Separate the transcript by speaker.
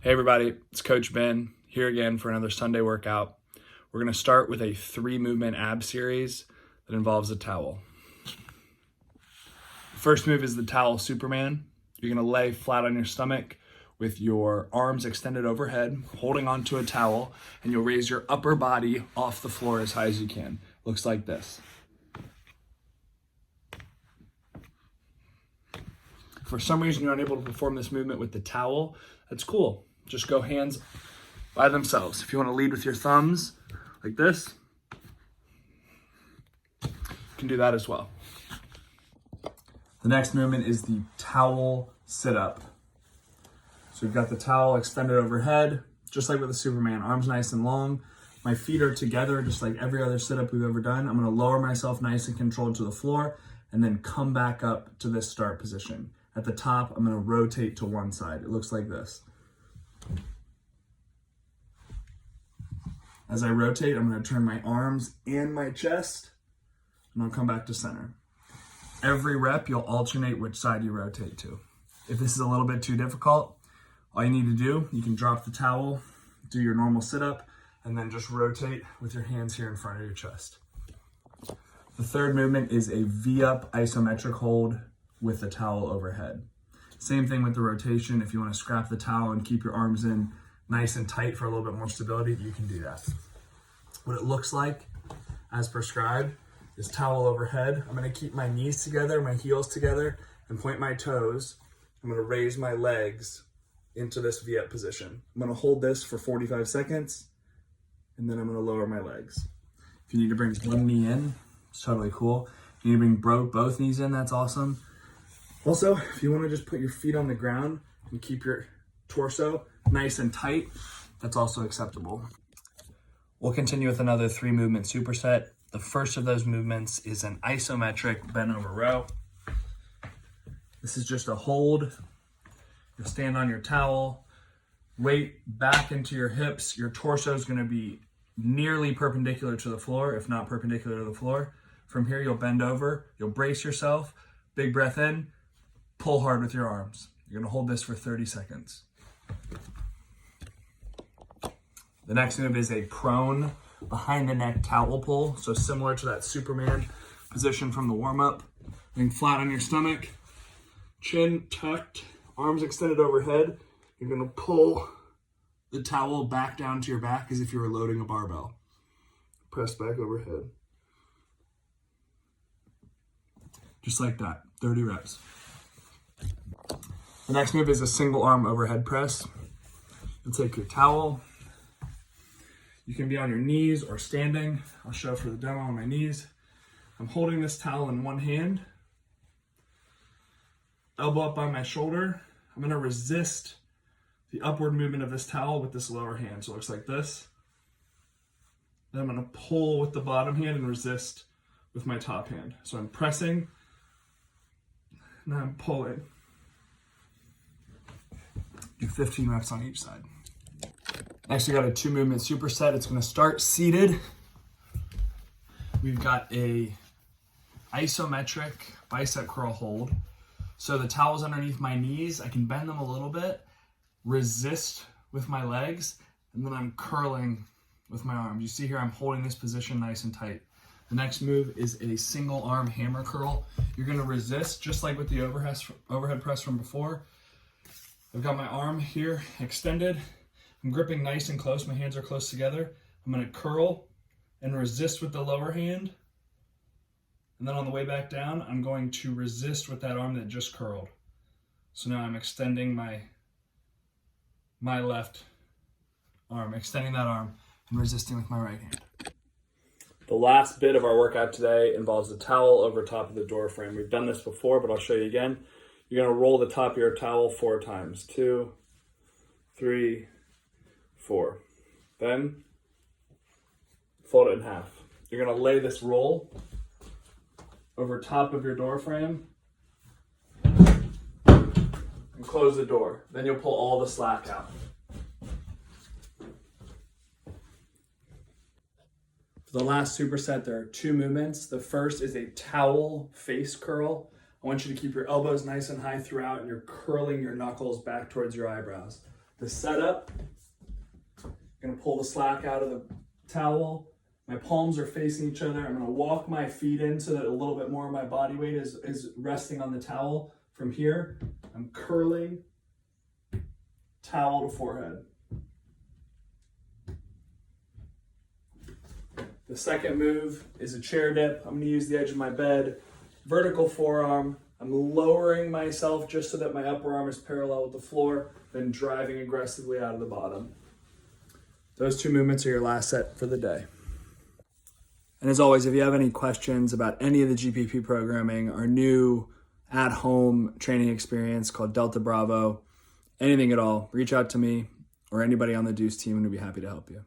Speaker 1: Hey everybody, it's Coach Ben here again for another Sunday workout. We're going to start with a 3-movement ab series that involves a towel. The first move is the towel Superman. You're going to lay flat on your stomach with your arms extended overhead, holding onto a towel, and you'll raise your upper body off the floor as high as you can. Looks like this. If for some reason you're unable to perform this movement with the towel, that's cool. Just go hands by themselves. If you want to lead with your thumbs like this, you can do that as well. The next movement is the towel sit-up. So we've got the towel extended overhead, just like with the Superman, arms nice and long. My feet are together, just like every other sit-up we've ever done. I'm going to lower myself nice and controlled to the floor and then come back up to this start position. At the top, I'm going to rotate to one side. It looks like this. As I rotate, I'm going to turn my arms and my chest, and I'll come back to center. Every rep, you'll alternate which side you rotate to. If this is a little bit too difficult, all you need to do, you can drop the towel, do your normal sit-up, and then just rotate with your hands here in front of your chest. The third movement is a V-up isometric hold with the towel overhead. Same thing with the rotation. If you want to scrap the towel and keep your arms in nice and tight for a little bit more stability, you can do that. What it looks like, as prescribed, is towel overhead. I'm going to keep my knees together, my heels together, and point my toes. I'm going to raise my legs into this V-up position. I'm going to hold this for 45 seconds, and then I'm going to lower my legs. If you need to bring one knee in, it's totally cool. If you need to bring both knees in, that's awesome. Also, if you want to just put your feet on the ground and keep your torso nice and tight, that's also acceptable. We'll continue with another 3-movement superset. The first of those movements is an isometric bent over row. This is just a hold. You'll stand on your towel, weight back into your hips. Your torso is going to be nearly perpendicular to the floor, if not perpendicular to the floor. From here, you'll bend over, you'll brace yourself, big breath in, pull hard with your arms. You're going to hold this for 30 seconds. The next move is a prone behind the neck towel pull. So similar to that Superman position from the warm-up. Laying flat on your stomach, chin tucked, arms extended overhead. You're going to pull the towel back down to your back as if you were loading a barbell. Press back overhead. Just like that, 30 reps. The next move is a single arm overhead press. You'll take your towel. You can be on your knees or standing. I'll show for the demo on my knees. I'm holding this towel in one hand. Elbow up by my shoulder. I'm going to resist the upward movement of this towel with this lower hand. So it looks like this. Then I'm going to pull with the bottom hand and resist with my top hand. So I'm pressing, and I'm pulling. Do 15 reps on each side. Next, we got a 2-movement superset. It's going to start seated. We've got a isometric bicep curl hold. So the towel's underneath my knees. I can bend them a little bit, resist with my legs, and then I'm curling with my arms. You see here, I'm holding this position nice and tight. The next move is a single arm hammer curl. You're going to resist, just like with the overhead press from before. I've got my arm here extended. I'm gripping nice and close. My hands are close together. I'm going to curl and resist with the lower hand. And then on the way back down, I'm going to resist with that arm that just curled. So now I'm extending my left arm, extending that arm and resisting with my right hand. The last bit of our workout today involves a towel over top of the door frame. We've done this before, but I'll show you again. You're going to roll the top of your towel 4 times. 2, 3, 4. Then fold it in half. You're going to lay this roll over top of your door frame and close the door. Then you'll pull all the slack out. For the last superset, there are 2 movements. The first is a towel face curl. I want you to keep your elbows nice and high throughout, and you're curling your knuckles back towards your eyebrows. The setup, I'm gonna pull the slack out of the towel. My palms are facing each other. I'm gonna walk my feet in so that a little bit more of my body weight is resting on the towel. From here, I'm curling towel to forehead. The second move is a chair dip. I'm gonna use the edge of my bed, vertical forearm. I'm lowering myself just so that my upper arm is parallel with the floor, then driving aggressively out of the bottom. Those two movements are your last set for the day. And as always, if you have any questions about any of the GPP programming, our new at-home training experience called Delta Bravo, anything at all, reach out to me or anybody on the Deuce team and we'd be happy to help you.